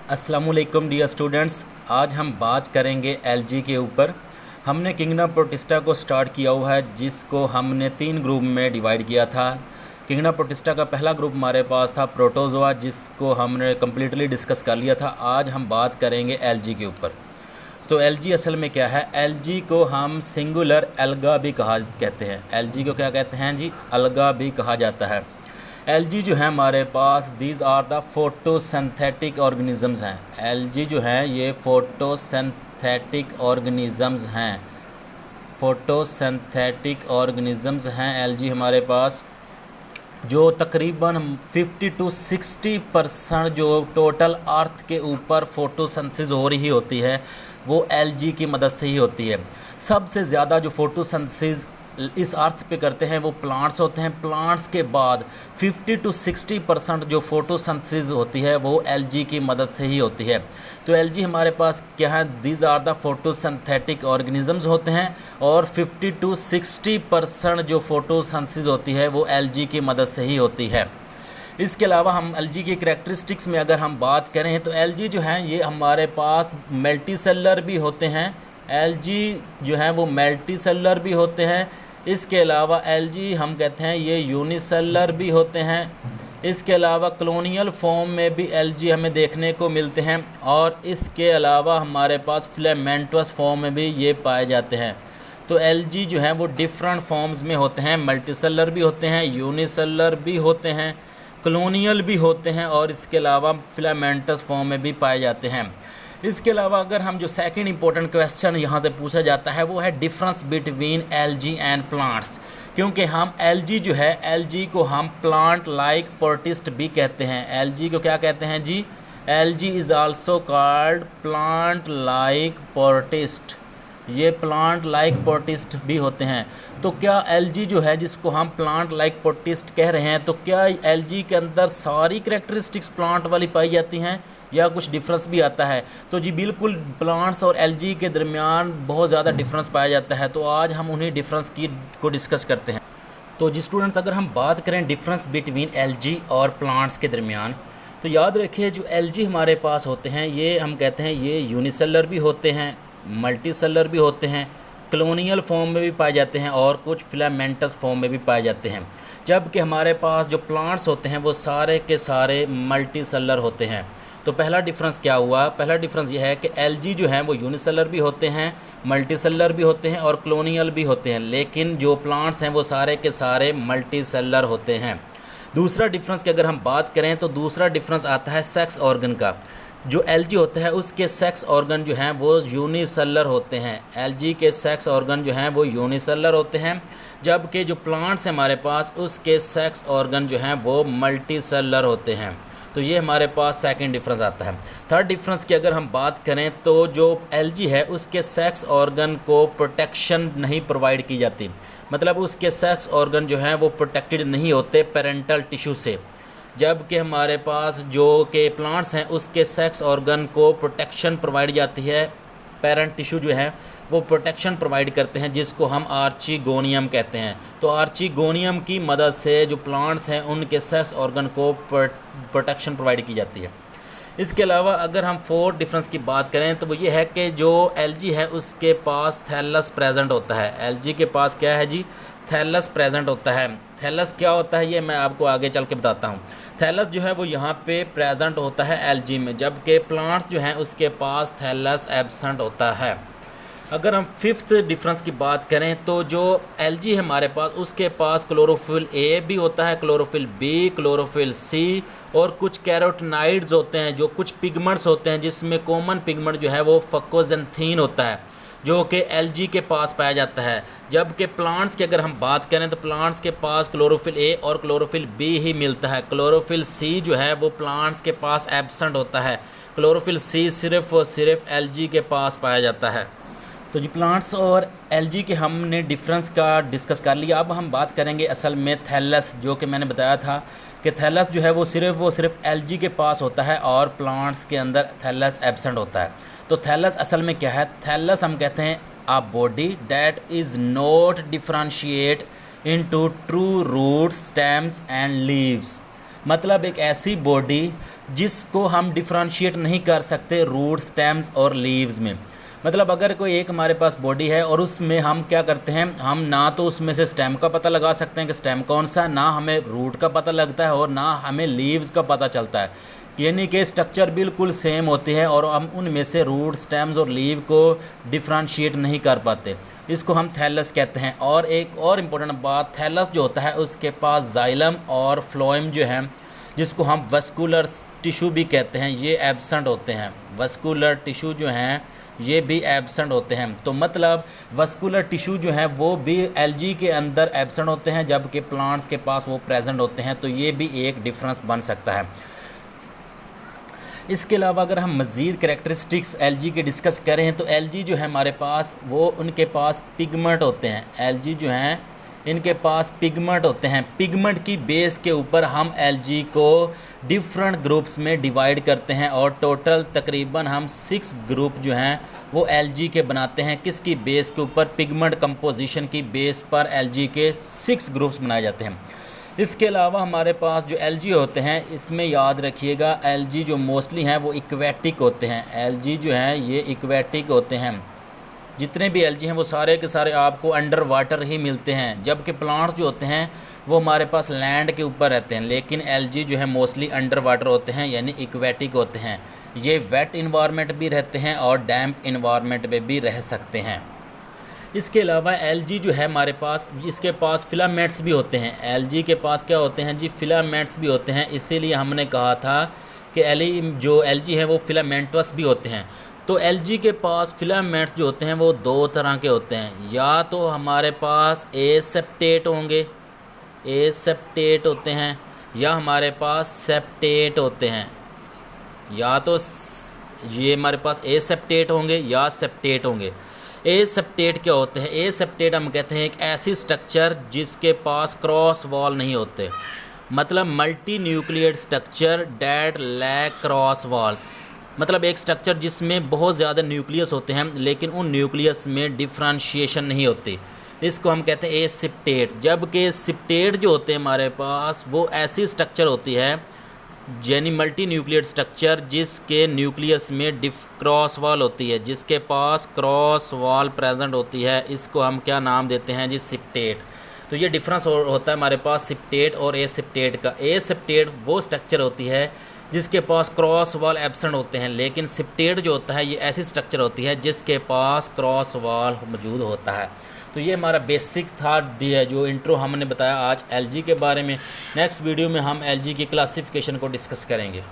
अस्सलामुअलैकुम dear students, आज हम बात करेंगे एलजी के ऊपर। हमने किंगडम प्रोटिस्टा को स्टार्ट किया हुआ है, जिसको हमने 3 ग्रुप में डिवाइड किया था। किंगडम प्रोटिस्टा का पहला ग्रुप हमारे पास था प्रोटोजोआ, जिसको हमने कम्प्लीटली डिस्कस कर लिया था। आज हम बात करेंगे एलजी के ऊपर। तो एलजी असल में क्या है? एलजी को हम सिंगुलर अलगा भी कहते हैं। एलजी को क्या कहते हैं जी? अलगा भी कहा जाता है। एलजी जो है हमारे पास, these are the photosynthetic organisms हैं। एलजी जो है ये फोटोसिंथेटिक ऑर्गेनिजम्स हैं। फोटोसिंथेटिक ऑर्गेनिजम्स हैं एलजी हमारे पास, जो तकरीबन 50 to 60% जो टोटल अर्थ के ऊपर फोटोसिंथेसिस हो रही होती है वो एलजी की मदद से ही होती है। सबसे ज़्यादा जो फोटोसिंथेसिस इस अर्थ पे करते हैं वो प्लांट्स होते हैं। प्लांट्स के बाद 50 to 60% जो फोटोसिंथेसिस होती है वो एलजी की मदद से ही होती है। तो एलजी हमारे पास क्या है? These are the photosynthetic organisms होते हैं, और 50 to 60% जो फोटोसिंथेसिस होती है वो एलजी की मदद से ही होती है। इसके अलावा हम एलजी की करैक्टरिस्टिक्स में अगर हम बात करें तो एलजी जो है ये हमारे पास मल्टी सेलुलर भी होते हैं। एलजी जो है वो मल्टी सेलुलर भी होते हैं। इसके अलावा एलजी हम कहते हैं ये यूनिसेलुलर भी होते हैं। इसके अलावा कॉलोनियल फॉर्म में भी एलजी हमें देखने को मिलते हैं, और इसके अलावा हमारे पास फिलामेंटस फॉर्म में भी ये पाए जाते हैं। तो एलजी जो है वो डिफरेंट फॉर्म्स में होते हैं। मल्टीसेलुलर भी होते हैं, यूनिसेलुलर भी होते हैं, कॉलोनियल भी होते हैं, और इसके अलावा फिलामेंटस फॉर्म में भी पाए जाते हैं। इसके अलावा अगर हम जो सेकंड इंपॉर्टेंट क्वेश्चन यहाँ से पूछा जाता है वो है difference between LG and plants. क्योंकि हम एलजी जो है, एलजी को हम प्लांट लाइक प्रोटिस्ट भी कहते हैं। एलजी को क्या कहते हैं जी? Algae is also called plant like protist. ये प्लांट लाइक प्रोटिस्ट भी होते हैं। तो क्या एलजी जो है जिसको हम प्लांट लाइक प्रोटिस्ट कह रहे हैं, तो क्या एलजी के अंदर सारी करैक्टरिस्टिक्स प्लांट वाली पाई जाती हैं या कुछ डिफरेंस भी आता है? तो जी बिल्कुल, प्लांट्स और एलजी के दरमियान बहुत ज़्यादा डिफरेंस पाया जाता है। तो आज हम उन्हीं डिफरेंस को डिस्कस करते हैं। तो जी स्टूडेंट्स, अगर हम बात करें डिफरेंस बिटवीन एलजी और प्लांट्स के दरमियान, तो याद रखिए जो एलजी हमारे पास होते हैं ये हम कहते हैं ये यूनिसेलुलर भी होते हैं, मल्टी सेलुलर भी होते हैं, कॉलोनियल फॉर्म में भी पाए जाते हैं, और कुछ फिलामेंटस फॉर्म में भी पाए जाते हैं। जबकि हमारे पास जो प्लांट्स होते हैं वो सारे के सारे मल्टी सेलुलर होते हैं। तो पहला डिफरेंस क्या हुआ? पहला डिफरेंस ये है कि एलजी जो हैं वो यूनिसेलुलर भी होते हैं, मल्टी सेलुलर भी होते हैं, और कॉलोनियल भी होते हैं, लेकिन जो प्लांट्स हैं वो सारे के सारे मल्टी सेलुलर होते हैं। दूसरा डिफरेंस की अगर हम बात करें तो दूसरा डिफरेंस आता है सेक्स ऑर्गन का। जो एलजी होता है उसके सेक्स ऑर्गन जो हैं वो यूनिसेलुलर होते हैं। एलजी के सेक्स ऑर्गन जो हैं वो यूनिसेलुलर होते हैं, जबकि जो प्लांट्स हैं हमारे पास उसके सेक्स ऑर्गन जो हैं वो मल्टी सेलुलर होते हैं। तो ये हमारे पास सेकंड डिफरेंस आता है। थर्ड डिफरेंस की अगर हम बात करें तो जो एलजी है उसके सेक्स ऑर्गन को प्रोटेक्शन नहीं प्रोवाइड की जाती। मतलब उसके सेक्स ऑर्गन जो हैं वो प्रोटेक्टेड नहीं होते पेरेंटल टिश्यू से, जबकि हमारे पास जो के प्लांट्स हैं उसके सेक्स ऑर्गन को प्रोटेक्शन प्रोवाइड जाती है। पेरेंट टिश्यू जो है वो प्रोटेक्शन प्रोवाइड करते हैं, जिसको हम आर्चिगोनियम कहते हैं। तो आर्चिगोनियम की मदद से जो प्लांट्स हैं उनके सेक्स ऑर्गन को प्रोटेक्शन प्रोवाइड की जाती है। इसके अलावा अगर हम फोर्थ डिफरेंस की बात करें तो वो ये है कि जो एलजी है उसके पास थैलस प्रेजेंट होता है। एलजी के पास क्या है जी? थैलस प्रेजेंट होता है। थैलस क्या होता है ये मैं आपको आगे चल के बताता हूँ। थैलस जो है वो यहाँ पे प्रेजेंट होता है एलजी में, जबकि प्लांट्स जो हैं उसके पास थैलस एब्सेंट होता है। अगर हम फिफ्थ डिफरेंस की बात करें तो जो एलजी है हमारे पास उसके पास क्लोरोफिल ए भी होता है, क्लोरोफिल बी, क्लोरोफिल सी, और कुछ कैरोटिनाइड्स होते हैं, जो कुछ पिगमेंट्स होते हैं, जिसमें कॉमन पिगमेंट जो है वो फकोजेंथीन होता है, जो कि एलजी के पास पाया जाता है। जबकि प्लांट्स की अगर हम बात करें तो प्लांट्स के पास क्लोरोफिल ए और क्लोरोफिल बी ही मिलता है। क्लोरोफिल सी जो है वो प्लांट्स के पास एब्सेंट होता है। क्लोरोफिल सी सिर्फ और सिर्फ एलजी के पास पाया जाता है। तो जी प्लांट्स और एलजी के हमने डिफरेंस का डिस्कस कर लिया। अब हम बात करेंगे असल में थैलस, जो कि मैंने बताया था कि थैलस जो है वो सिर्फ एलजी के पास होता है और प्लांट्स के अंदर थैलस एब्सेंट होता है। तो थैलस असल में क्या है? थैलस हम कहते हैं a body that is not differentiate into true roots, stems and leaves. मतलब एक ऐसी बॉडी जिसको हम डिफ्रेंशिएट नहीं कर सकते रूट, स्टेम्स और लीव्स में। मतलब अगर कोई एक हमारे पास बॉडी है और उसमें हम क्या करते हैं, हम ना तो उसमें से स्टेम का पता लगा सकते हैं कि स्टेम कौन सा, ना हमें रूट का पता लगता है और ना हमें लीव्स का पता चलता है, यानी कि स्ट्रक्चर बिल्कुल सेम होती है और हम उनमें से रूट, स्टेम्स और लीव को डिफ्रेंशिएट नहीं कर पाते। इसको हम थैलस कहते हैं। और एक और इम्पोर्टेंट बात, थैलस जो होता है उसके पास जाइलम और फ्लोएम जो है, जिसको हम वस्कुलर टिश्यू भी कहते हैं, ये एब्सेंट होते हैं। वस्कुलर टिश्यू जो हैं ये भी एब्सेंट होते हैं। तो मतलब वस्कुलर टिश्यू जो है वो भी एल्गी के अंदर एब्सेंट होते हैं, जबकि प्लांट्स के पास वो प्रेजेंट होते हैं। तो ये भी एक डिफरेंस बन सकता है। इसके अलावा अगर हम मज़ीद कैरेक्टरिस्टिक्स एल्गी के डिस्कस करें तो एल्गी जो है हमारे पास, वो उनके पास पिगमेंट होते हैं। एल्गी जो हैं इनके पास पिगमेंट होते हैं। पिगमेंट की बेस के ऊपर हम एल्गी को डिफरेंट ग्रुप्स में डिवाइड करते हैं और टोटल तकरीबन हम 6 ग्रुप जो हैं वो एल्गी के बनाते हैं। किसकी बेस के ऊपर? पिगमेंट कंपोजिशन की बेस पर एल्गी के 6 ग्रुप्स बनाए जाते हैं। इसके अलावा हमारे पास जो एल्गी होते हैं, इसमें याद रखिएगा एल्गी जो मोस्टली हैं वो इक्वेटिक होते हैं। एल्गी जो हैं ये इक्वेटिक होते हैं। जितने भी एल्गी हैं वो सारे के सारे आपको अंडर वाटर ही मिलते हैं, जबकि प्लांट्स जो होते हैं वो हमारे पास लैंड के ऊपर रहते हैं। लेकिन एल्गी जो है मोस्टली अंडर वाटर होते हैं, यानी इक्वेटिक होते हैं। ये वेट इन्वायरमेंट भी रहते हैं और डैम्प इन्वायरमेंट में भी रह सकते हैं। इसके अलावा एल्गी जो है हमारे पास, इसके पास फिलामेंट्स भी होते हैं। एल्गी के पास क्या होते हैं जी? फिलामेंट्स भी होते हैं। इसीलिए हमने कहा था कि जो एल्गी है वो फिलामेंटस भी होते हैं। तो एल्गी के पास फिलामेंट्स जो होते हैं वो 2 तरह के होते हैं। या तो हमारे पास एसेप्टेट होंगे, एसेप्टेट होते हैं, या हमारे पास सेप्टेट होते हैं। या तो ये हमारे पास एसेप्टेट होंगे या सेप्टेट होंगे। एसेप्टेट क्या होते हैं? एसेप्टेट हम कहते हैं एक ऐसी स्ट्रक्चर जिसके पास क्रॉस वॉल नहीं होते, मतलब multi nucleoid structure that lack cross walls. मतलब एक स्ट्रक्चर जिसमें बहुत ज़्यादा न्यूक्लियस होते हैं लेकिन उन न्यूक्लियस में डिफ्रेंशिएशन नहीं होती, इसको हम कहते हैं एसेप्टेट। जबकि सेप्टेट जो होते हैं हमारे पास वो ऐसी स्ट्रक्चर होती है, यानी मल्टी न्यूक्लियड स्ट्रक्चर जिसके न्यूक्लियस में क्रॉस वॉल होती है, जिसके पास क्रॉस वॉल प्रेजेंट होती है, इसको हम क्या नाम देते हैं जी? सेप्टेट। तो ये डिफरेंस होता है हमारे पास सेप्टेट और एसेप्टेट का। एसेप्टेट वो स्ट्रक्चर होती है जिसके पास क्रॉस वॉल एब्सेंट होते हैं, लेकिन सेप्टेट जो होता है ये ऐसी स्ट्रक्चर होती है जिसके पास क्रॉस वॉल मौजूद होता है। तो ये हमारा बेसिक था जो इंट्रो हमने बताया आज एल्गी के बारे में। नेक्स्ट वीडियो में हम एल्गी की क्लासिफिकेशन को डिस्कस करेंगे।